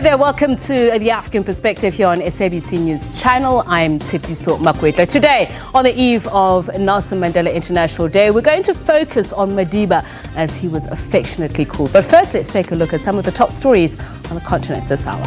there, welcome to the African Perspective here on SABC News Channel. I'm Tshepiso Makwetla. Today, on the eve of Nelson Mandela International Day, we're going to focus on Madiba, as he was affectionately called. But first, let's take a look at some of the top stories on the continent this hour.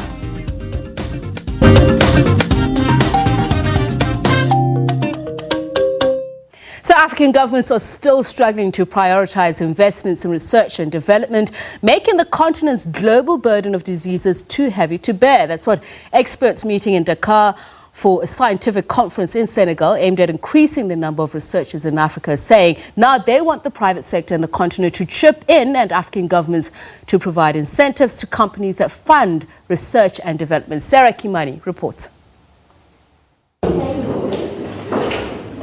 So African governments are still struggling to prioritize investments in research and development, making the continent's global burden of diseases too heavy to bear. That's what experts meeting in Dakar for a scientific conference in Senegal aimed at increasing the number of researchers in Africa are saying. Now they want the private sector in the continent to chip in and African governments to provide incentives to companies that fund research and development. Sarah Kimani reports.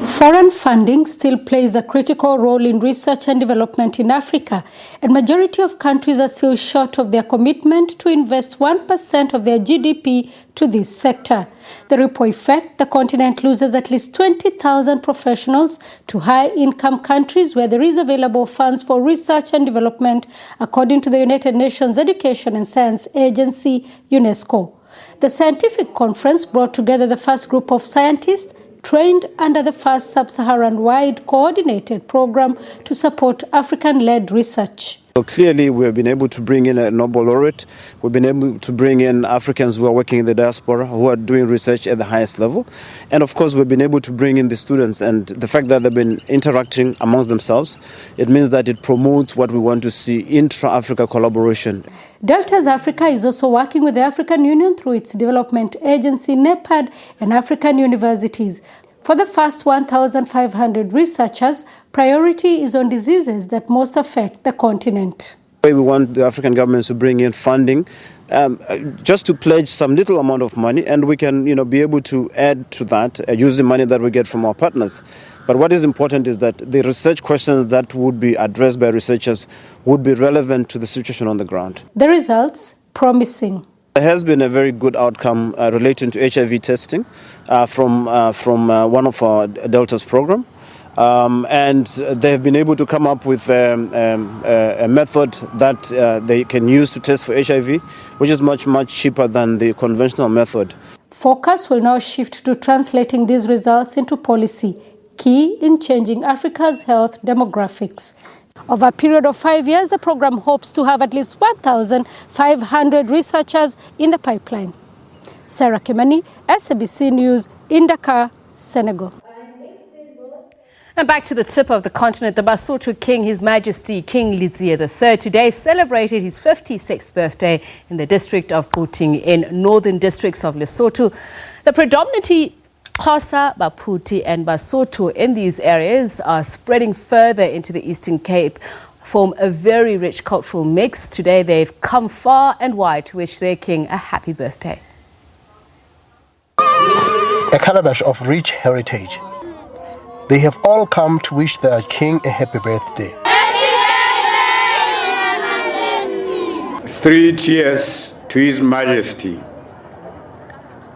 Foreign funding still plays a critical role in research and development in Africa, and majority of countries are still short of their commitment to invest 1% of their GDP to this sector. The ripple effect, the continent loses at least 20,000 professionals to high-income countries where there is available funds for research and development, according to the United Nations Education and Science Agency, UNESCO. The scientific conference brought together the first group of scientists trained under the first sub-Saharan-wide coordinated program to support African-led research. So clearly, we have been able to bring in a Nobel laureate. We've been able to bring in Africans who are working in the diaspora, who are doing research at the highest level. And of course, we've been able to bring in the students. And the fact that they've been interacting amongst themselves, it means that it promotes what we want to see, intra-Africa collaboration. Delta's Africa is also working with the African Union through its development agency, NEPAD, and African universities. For the first 1,500 researchers, priority is on diseases that most affect the continent. We want the African governments to bring in funding just to pledge some little amount of money, and we can be able to add to that using money that we get from our partners. But what is important is that the research questions that would be addressed by researchers would be relevant to the situation on the ground. The results, promising. There has been a very good outcome relating to HIV testing from one of our Delta's program. And they have been able to come up with a method that they can use to test for HIV, which is much cheaper than the conventional method. Focus will now shift to translating these results into policy, key in changing Africa's health demographics. Over a period of 5 years, the program hopes to have at least 1,500 researchers in the pipeline. Sarah Kimani, SABC News, in Dakar, Senegal. And back to the tip of the continent, the Basotho King, His Majesty King Letsie III, today celebrated his 56th birthday in the district of Gauteng in northern districts of Lesotho. The predominantly Xhosa, Baphuti and Basotho in these areas are spreading further into the Eastern Cape, form a very rich cultural mix. Today they've come far and wide to wish their king a happy birthday. A calabash of rich heritage. They have all come to wish their king a happy birthday. Happy birthday! 3 cheers to His Majesty.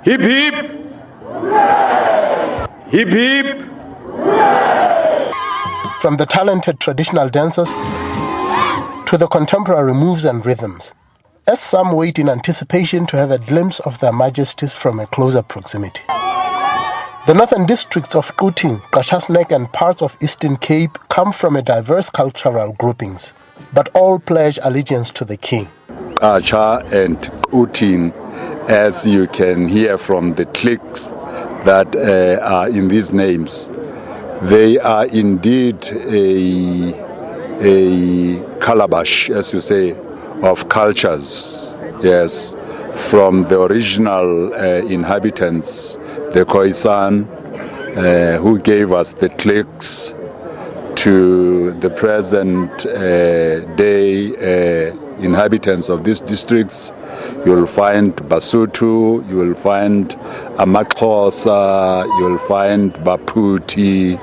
Hip hip! Hooray! Hip hip! Hooray! From the talented traditional dancers to the contemporary moves and rhythms, as some wait in anticipation to have a glimpse of their majesties from a closer proximity. The northern districts of Gauteng, Gqeberha and parts of Eastern Cape come from a diverse cultural groupings, but all pledge allegiance to the king. Gqeberha and Gauteng, as you can hear from the cliques that are in these names, they are indeed a calabash, as you say, of cultures. Yes, from the original inhabitants, the Khoisan, who gave us the cliques, to the present day inhabitants of these districts. You will find Basotho, you will find Amaxhosa, you will find Baphuti,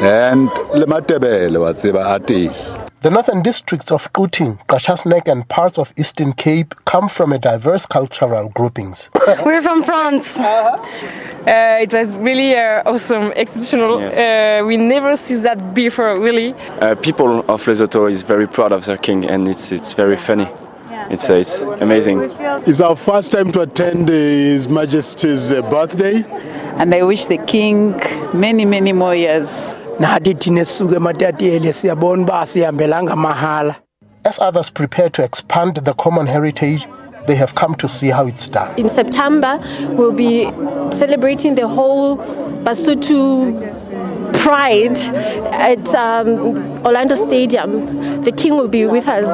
and Lematebele, watseba ate. The northern districts of Gauteng, Gqeberha and parts of Eastern Cape come from a diverse cultural groupings. We're from France. It was really awesome, exceptional. Yes. We never see that before, really. People of Lesotho is very proud of their king, and it's very funny. It's amazing. It's our first time to attend His Majesty's birthday. And I wish the King many, many more years. As others prepare to expand the common heritage, they have come to see how it's done. In September, we'll be celebrating the whole Basotho Pride at Orlando Stadium. The King will be with us,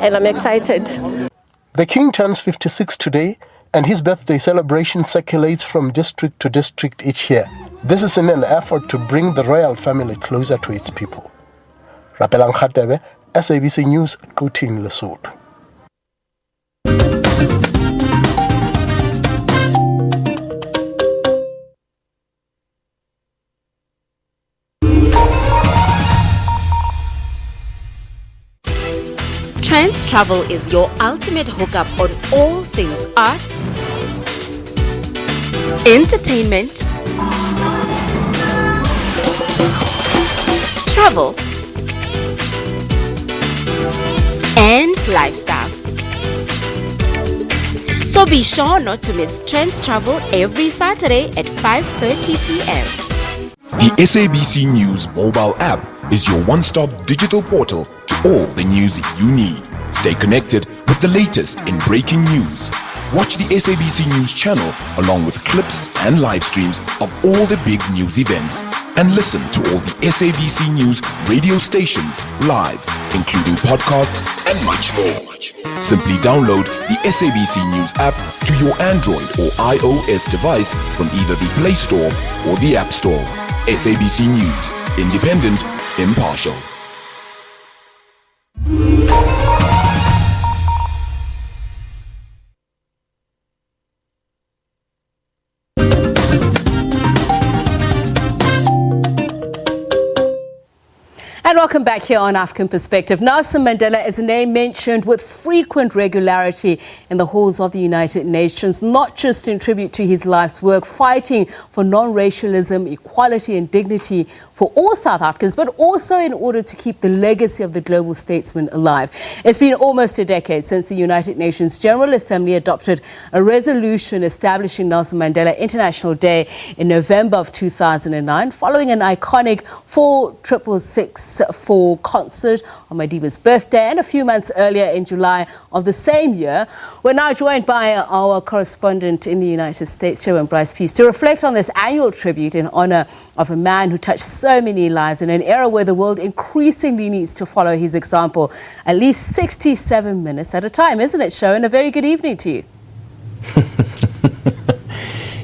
and I'm excited. The King turns 56 today, and his birthday celebration circulates from district to district each year. This is in an effort to bring the royal family closer to its people. Rapelang Khatebe, SABC News, Gauteng, Lesotho. Trends Travel is your ultimate hookup on all things arts, entertainment, travel, and lifestyle. So be sure not to miss Trends Travel every Saturday at 5:30 p.m. The SABC News mobile app is your one-stop digital portal to all the news you need. Stay connected with the latest in breaking news. Watch the SABC News channel along with clips and live streams of all the big news events. And listen to all the SABC News radio stations live, including podcasts and much more. Simply download the SABC News app to your Android or iOS device from either the Play Store or the App Store. SABC News, independent, impartial. And welcome back here on African Perspective. Nelson Mandela is a name mentioned with frequent regularity in the halls of the United Nations, not just in tribute to his life's work fighting for non-racialism, equality and dignity for all South Africans, but also in order to keep the legacy of the global statesman alive. It's been almost a decade since the United Nations General Assembly adopted a resolution establishing Nelson Mandela International Day in November of 2009, following an iconic 46664 concert on Madiba's birthday, and a few months earlier in July of the same year. We're now joined by our correspondent in the United States, Sherwin Bryce Peace, to reflect on this annual tribute in honor of a man who touched so many lives in an era where the world increasingly needs to follow his example at least 67 minutes at a time. Isn't it, Sherwin? A very good evening to you.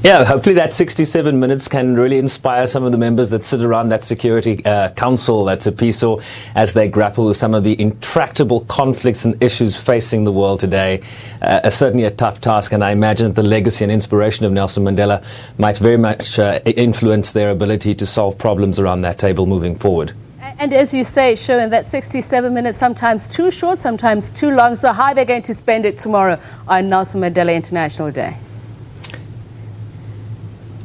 Yeah, hopefully that 67 minutes can really inspire some of the members that sit around that Security Council, that's SABC, as they grapple with some of the intractable conflicts and issues facing the world today. Certainly a tough task, and I imagine that the legacy and inspiration of Nelson Mandela might very much influence their ability to solve problems around that table moving forward. And as you say, Sherwin, that 67 minutes, sometimes too short, sometimes too long. So how are they going to spend it tomorrow on Nelson Mandela International Day?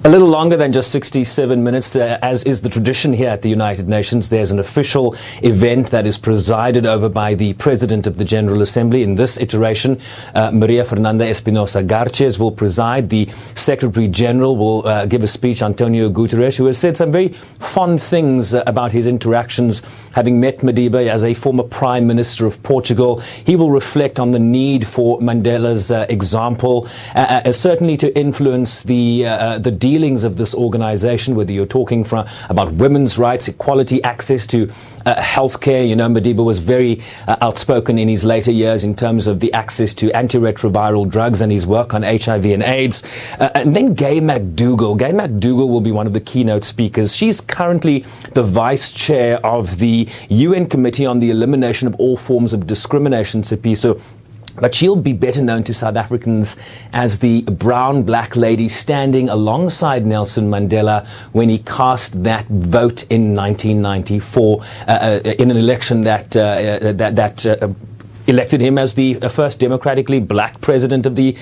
A little longer than just 67 minutes, as is the tradition here at the United Nations. There's an official event that is presided over by the President of the General Assembly. In this iteration, Maria Fernanda Espinosa Garces will preside. The Secretary General will give a speech, Antonio Guterres, who has said some very fond things about his interactions, having met Madiba as a former Prime Minister of Portugal. He will reflect on the need for Mandela's example, certainly to influence the dealings of this organization, whether you're talking about women's rights, equality, access to healthcare. You know, Madiba was very outspoken in his later years in terms of the access to antiretroviral drugs and his work on HIV and AIDS. And then Gay McDougall. Gay McDougall will be one of the keynote speakers. She's currently the vice chair of the UN Committee on the Elimination of All Forms of Discrimination, SABC. But she'll be better known to South Africans as the brown black lady standing alongside Nelson Mandela when he cast that vote in 1994 in an election that elected him as the first democratically black president of the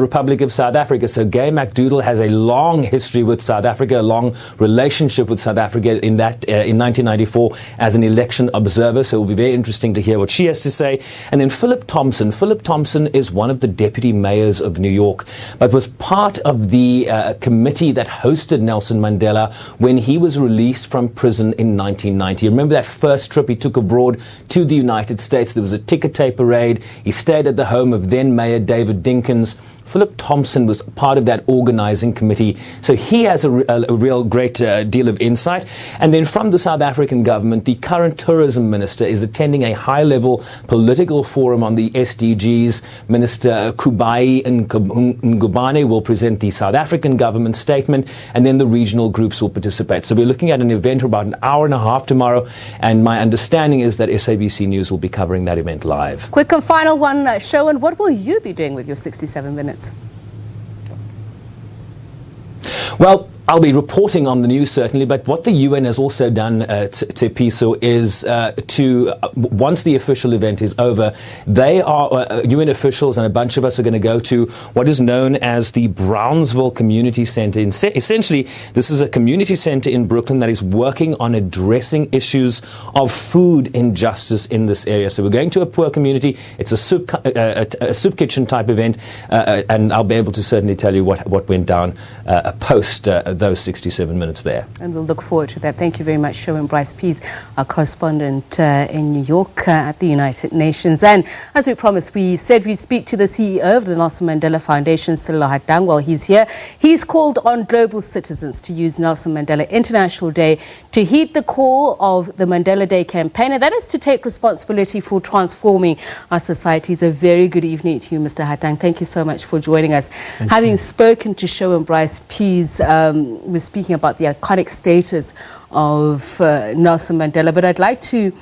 Republic of South Africa. So Gay McDoodle has a long history with South Africa, a long relationship with South Africa in 1994 as an election observer. So it will be very interesting to hear what she has to say. And then Philip Thompson. Philip Thompson is one of the deputy mayors of New York, but was part of the committee that hosted Nelson Mandela when he was released from prison in 1990. Remember that first trip he took abroad to the United States? There was a ticker tape parade. He stayed at the home of then Mayor David Dinkins. Philip Thompson was part of that organizing committee, so he has a real great deal of insight. And then from the South African government, the current tourism minister is attending a high-level political forum on the SDGs. Minister Kubai Ngubane will present the South African government statement, and then the regional groups will participate. So we're looking at an event for about an hour and a half tomorrow, and my understanding is that SABC News will be covering that event live. Quick and final one, Sherwin, what will you be doing with your 67 minutes? Well, I'll be reporting on the news, certainly, but what the UN has also done, Tepiso, is once the official event is over, they are, UN officials and a bunch of us are going to go to what is known as the Brownsville Community Center. Essentially, this is a community center in Brooklyn that is working on addressing issues of food injustice in this area. So we're going to a poor community. It's a soup kitchen type event, and I'll be able to certainly tell you what went down post those 67 minutes there. And we'll look forward to that. Thank you very much, Sherwin Bryce Pease, our correspondent in New York at the United Nations. And as we promised, we said we'd speak to the CEO of the Nelson Mandela Foundation, Sello Hatang. Well, he's here. He's called on global citizens to use Nelson Mandela International Day to heed the call of the Mandela Day campaign, and that is to take responsibility for transforming our societies. A very good evening to you, Mr. Hatang. Thank you so much for joining us. Having spoken to Sherwin Bryce Pease, we're speaking about the iconic status of Nelson Mandela, but I'd like to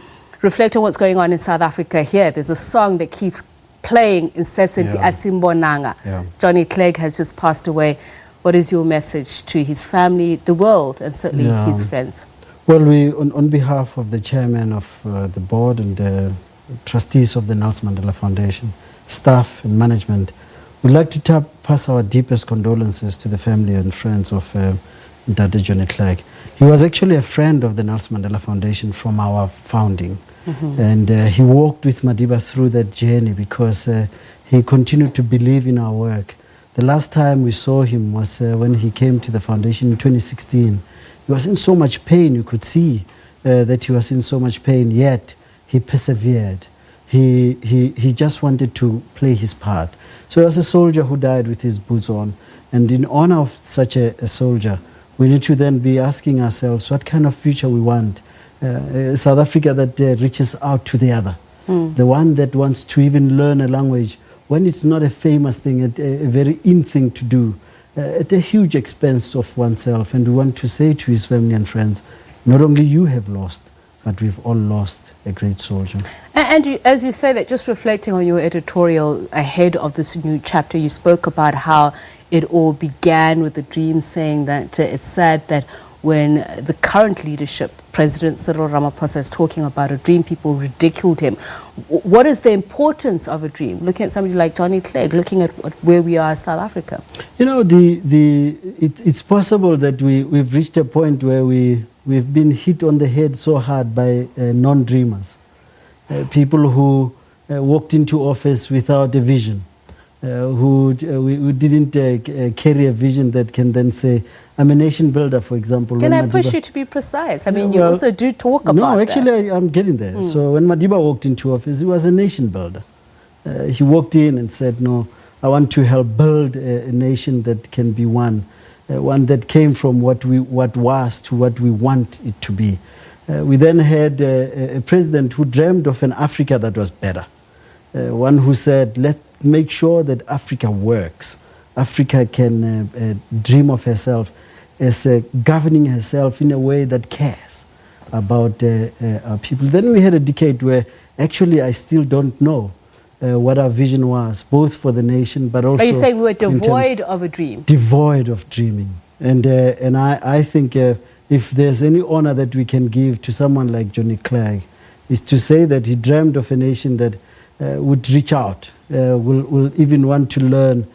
reflect on what's going on in South Africa here. There's a song that keeps playing incessantly, Asimbonanga. Johnny Clegg has just passed away. What is your message to his family, the world, and certainly his friends? Well, we, on behalf of the chairman of the board and the trustees of the Nelson Mandela Foundation, staff and management, we'd like to pass our deepest condolences to the family and friends of Dr. Johnny Clegg. He was actually a friend of the Nelson Mandela Foundation from our founding. And he walked with Madiba through that journey because he continued to believe in our work. The last time we saw him was when he came to the foundation in 2016. He was in so much pain, you could see that he was in so much pain, yet he persevered. He just wanted to play his part. So he was a soldier who died with his boots on. And in honor of such a soldier, we need to then be asking ourselves what kind of future we want. South Africa that reaches out to the other. The one that wants to even learn a language when it's not a famous thing, a very in thing to do, at a huge expense of oneself. And we want to say to his family and friends, not only you have lost, but we've all lost a great soldier. And you, as you say that, just reflecting on your editorial ahead of this new chapter, you spoke about how it all began with a dream, saying that it's sad that when the current leadership, President Cyril Ramaphosa, is talking about a dream, people ridiculed him. What is the importance of a dream? Looking at somebody like Johnny Clegg, looking at where we are in South Africa. You know, it's possible that we've reached a point where we've been hit on the head so hard by non-dreamers. People who walked into office without a vision, who didn't carry a vision that can then say, I'm a nation builder, for example. Can I push you to be precise? I mean, you also do talk about that. No, actually, I'm getting there. So when Madiba walked into office, he was a nation builder. He walked in and said, no, I want to help build a nation that can be one that came from what was to what we want it to be. We then had a president who dreamed of an Africa that was better. One who said, let's make sure that Africa works. Africa can dream of herself as governing herself in a way that cares about our people. Then we had a decade where actually I still don't know what our vision was, both for the nation, but also... Are you saying we were devoid of a dream? Devoid of dreaming. And I think if there's any honor that we can give to someone like Johnny Clegg, is to say that he dreamed of a nation that would reach out, will even want to learn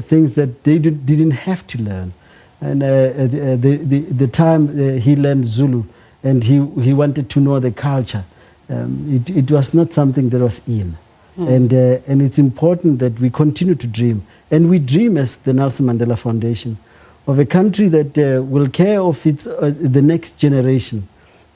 things that they didn't have to learn. And the time he learned Zulu and he wanted to know the culture, it was not something that was in. And it's important that we continue to dream. And we dream as the Nelson Mandela Foundation of a country that will care of its the next generation.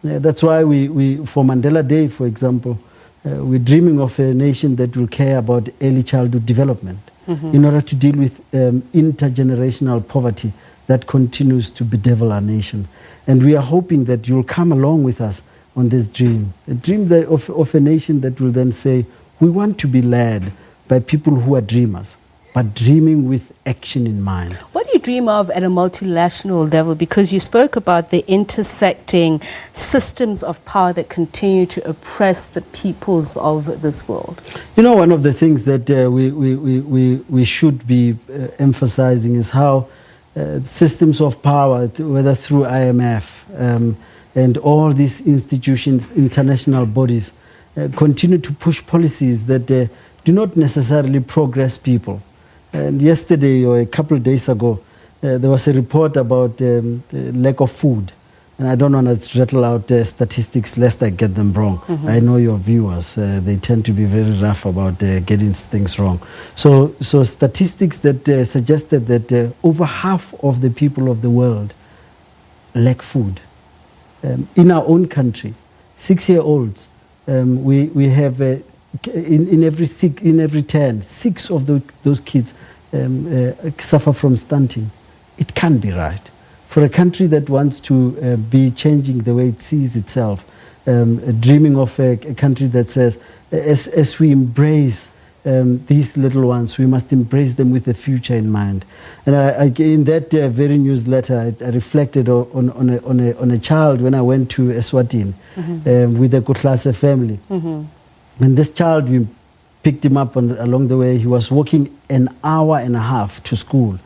That's why we for Mandela Day, for example, we're dreaming of a nation that will care about early childhood development in order to deal with intergenerational poverty that continues to bedevil our nation. And we are hoping that you'll come along with us on this dream, a dream of a nation that will then say, we want to be led by people who are dreamers, but dreaming with action in mind. What do you dream of at a multinational level? Because you spoke about the intersecting systems of power that continue to oppress the peoples of this world. You know, one of the things that we should be emphasizing is how systems of power, whether through IMF and all these institutions, international bodies, continue to push policies that do not necessarily progress people. And yesterday or a couple of days ago, there was a report about the lack of food. And I don't want to rattle out statistics lest I get them wrong. I know your viewers, they tend to be very rough about getting things wrong. So statistics that suggested that over half of the people of the world lack food. In our own country, 6-year-olds, we have in every 10, 6 of those kids suffer from stunting. It can't be right. For a country that wants to be changing the way it sees itself, dreaming of a country that says, as we embrace these little ones, we must embrace them with the future in mind. And in that very newsletter, I reflected on a child when I went to Eswatini with the Kutlase family. And this child, we picked him up along the way. He was walking an hour and a half to school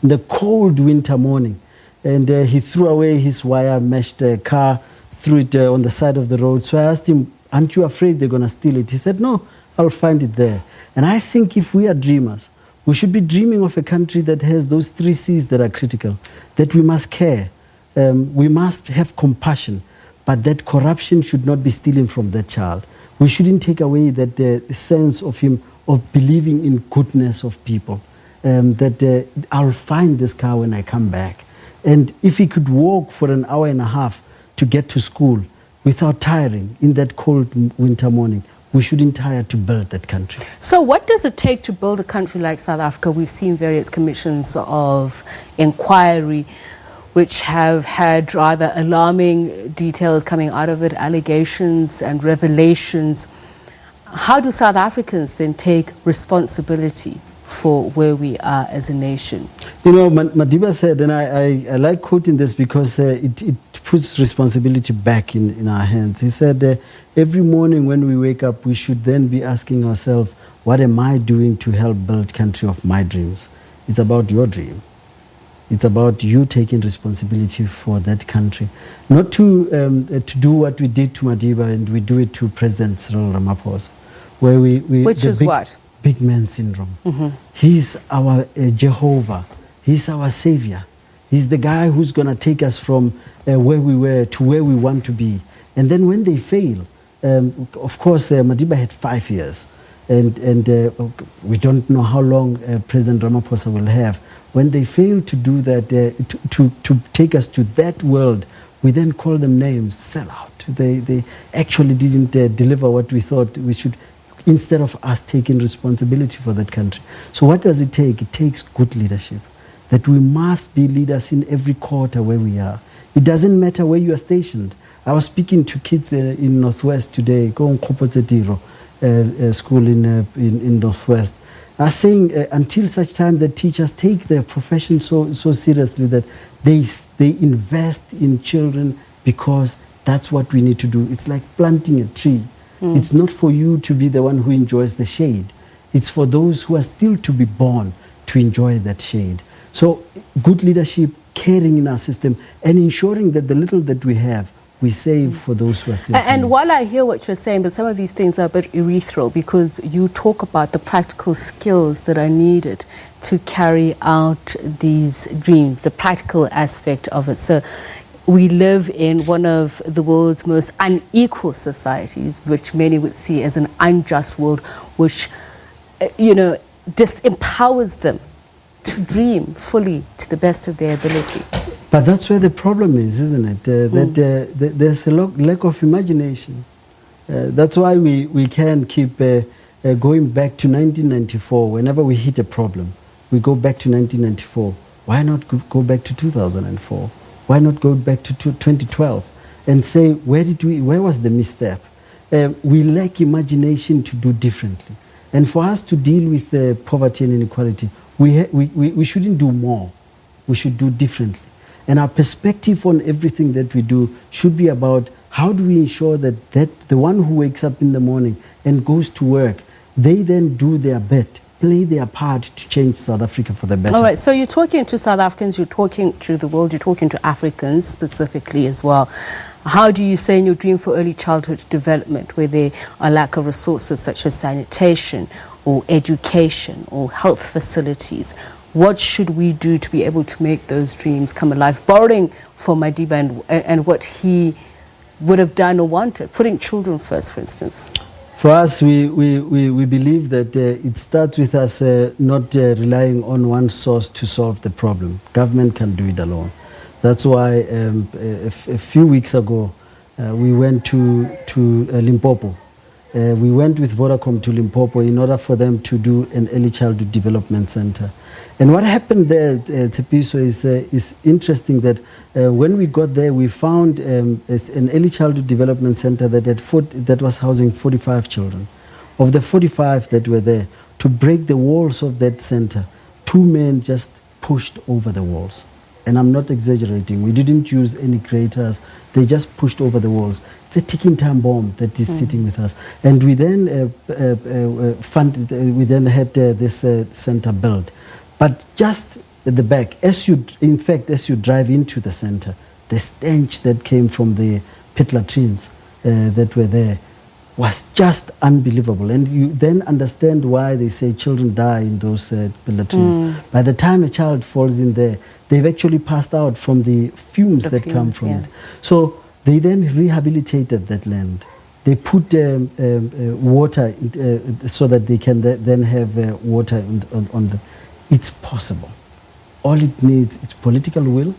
in the cold winter morning. And he threw away his wire meshed car, threw it on the side of the road. So I asked him, aren't you afraid they're going to steal it? He said, no, I'll find it there. And I think if we are dreamers, we should be dreaming of a country that has those 3 C's that are critical, that we must care, we must have compassion, but that corruption should not be stealing from that child. We shouldn't take away that sense of him, of believing in goodness of people, that I'll find this car when I come back. And if he could walk for an hour and a half to get to school without tiring in that cold winter morning, we shouldn't tire to build that country. So what does it take to build a country like South Africa? We've seen various commissions of inquiry which have had rather alarming details coming out of it, allegations and revelations. How do South Africans then take responsibility for where we are as a nation? You know, Madiba said, and I like quoting this because it puts responsibility back in our hands. He said, every morning when we wake up, we should then be asking ourselves, what am I doing to help build country of my dreams? It's about your dream. It's about you taking responsibility for that country. Not to do what we did to Madiba, and we do it to President Cyril Ramaphosa. Where which is what? Big man syndrome. He's our Jehovah. He's our savior. He's the guy who's going to take us from where we were to where we want to be. And then when they fail, of course, Madiba had 5 years. And we don't know how long President Ramaphosa will have. When they fail to do that, to take us to that world, we then call them names, sell out. They actually didn't deliver what we thought we should, instead of us taking responsibility for that country. So what does it take? It takes good leadership. That we must be leaders in every quarter where we are. It doesn't matter where you are stationed. I was speaking to kids in Northwest today, going Kopotsetiro school in Northwest. I was saying until such time that teachers take their profession so seriously that they invest in children, because that's what we need to do. It's like planting a tree. It's not for you to be the one who enjoys the shade. It's for those who are still to be born to enjoy that shade. So good leadership, caring in our system, and ensuring that the little that we have, we save for those who are still And while I hear what you're saying, but some of these things are a bit ethereal, because you talk about the practical skills that are needed to carry out these dreams, the practical aspect of it. So we live in one of the world's most unequal societies, which many would see as an unjust world, which, disempowers them to dream fully to the best of their ability. But that's where the problem is, isn't it? That there's a lack of imagination. That's why we can keep going back to 1994. Whenever we hit a problem, we go back to 1994. Why not go back to 2004? Why not go back to 2012 and say, where was the misstep? We lack imagination to do differently. And for us to deal with poverty and inequality, we shouldn't do more. We should do differently. And our perspective on everything that we do should be about how do we ensure that the one who wakes up in the morning and goes to work, they then do their bit, play their part to change South Africa for the better. All right, so you're talking to South Africans, you're talking to the world, you're talking to Africans specifically as well. How do you say in your dream for early childhood development, where there are lack of resources such as sanitation or education or health facilities, what should we do to be able to make those dreams come alive? Borrowing from Madiba and what he would have done or wanted, putting children first, for instance. For us, we believe that it starts with us not relying on one source to solve the problem. Government can do it alone. That's why a few weeks ago, we went to Limpopo. We went with Vodacom to Limpopo in order for them to do an early childhood development center. And what happened there, Tepiso, is interesting that when we got there, we found an early childhood development center that was housing 45 children. Of the 45 that were there, to break the walls of that center, 2 men just pushed over the walls. And I'm not exaggerating. We didn't use any graters. They just pushed over the walls. It's a ticking time bomb that is sitting with us. And we then had this center built. But just at the back, as you drive into the center, the stench that came from the pit latrines that were there was just unbelievable. And you then understand why they say children die in those pit latrines. By the time a child falls in there, they've actually passed out from the fumes that come from it. So they then rehabilitated that land. They put water so that they can then have water on the... It's possible. All it needs is political will,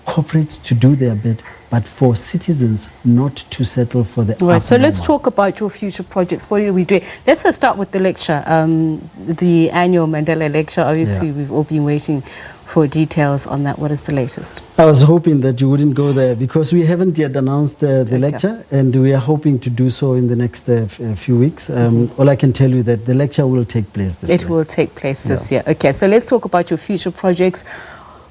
corporates to do their bit, but for citizens not to settle for the... Right, so let's talk about your future projects. What are we doing? Let's first start with the lecture, the annual Mandela lecture. Obviously, we've all been waiting for details on that. What is the latest? I was hoping that you wouldn't go there because we haven't yet announced the lecture, and we are hoping to do so in the next few weeks. All I can tell you that the lecture will take place this year. It will take place this year. Okay, so let's talk about your future projects.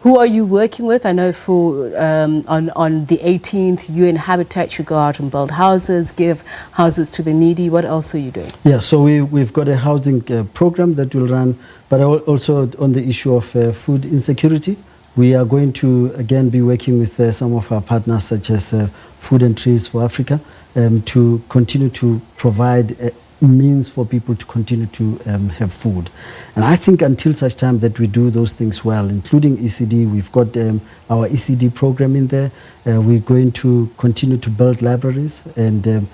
Who are you working with? I know for on the 18th, you and Habitat, you go out and build houses, give houses to the needy. What else are you doing? Yeah, so we've got a housing program that will run, but also on the issue of food insecurity. We are going to, again, be working with some of our partners, such as Food and Trees for Africa, to continue to provide means for people to continue to have food. And I think until such time that we do those things well, including ECD, we've got our ECD program in there. We're going to continue to build libraries, and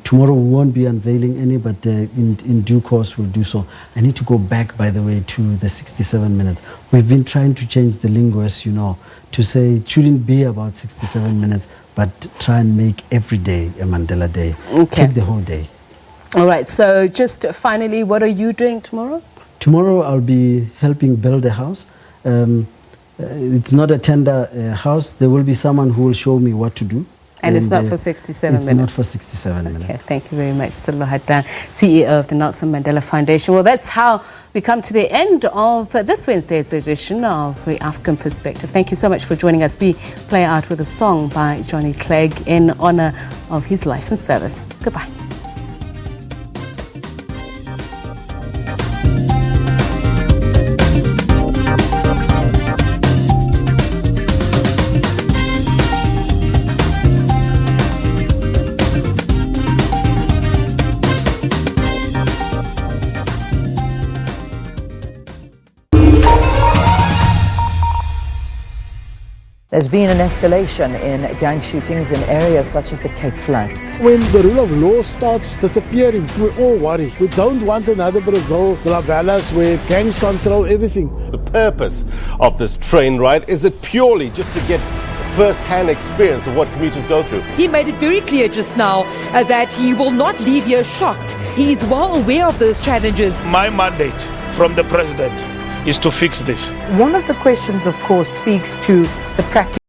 tomorrow we won't be unveiling any, but in due course we'll do so. I need to go back, by the way, to the 67 minutes. We've been trying to change the lingo, as you know, to say it shouldn't be about 67 minutes, but try and make every day a Mandela Day. Take the whole day. All right, so just finally, what are you doing tomorrow? Tomorrow I'll be helping build a house. It's not a tender house. There will be someone who will show me what to do. And it's not for 67 minutes? It's not for 67 minutes. Okay, thank you very much, Sello Hadlan, CEO of the Nelson Mandela Foundation. Well, that's how we come to the end of this Wednesday's edition of The African Perspective. Thank you so much for joining us. We play out with a song by Johnny Clegg in honor of his life and service. Goodbye. There's been an escalation in gang shootings in areas such as the Cape Flats. When the rule of law starts disappearing, we all worry. We don't want another Brazil, the Lavelas, where gangs control everything. The purpose of this train ride, is it purely just to get first-hand experience of what commuters go through? He made it very clear just now that he will not leave here shocked. He is well aware of those challenges. My mandate from the president is to fix this. One of the questions, of course, speaks to the practice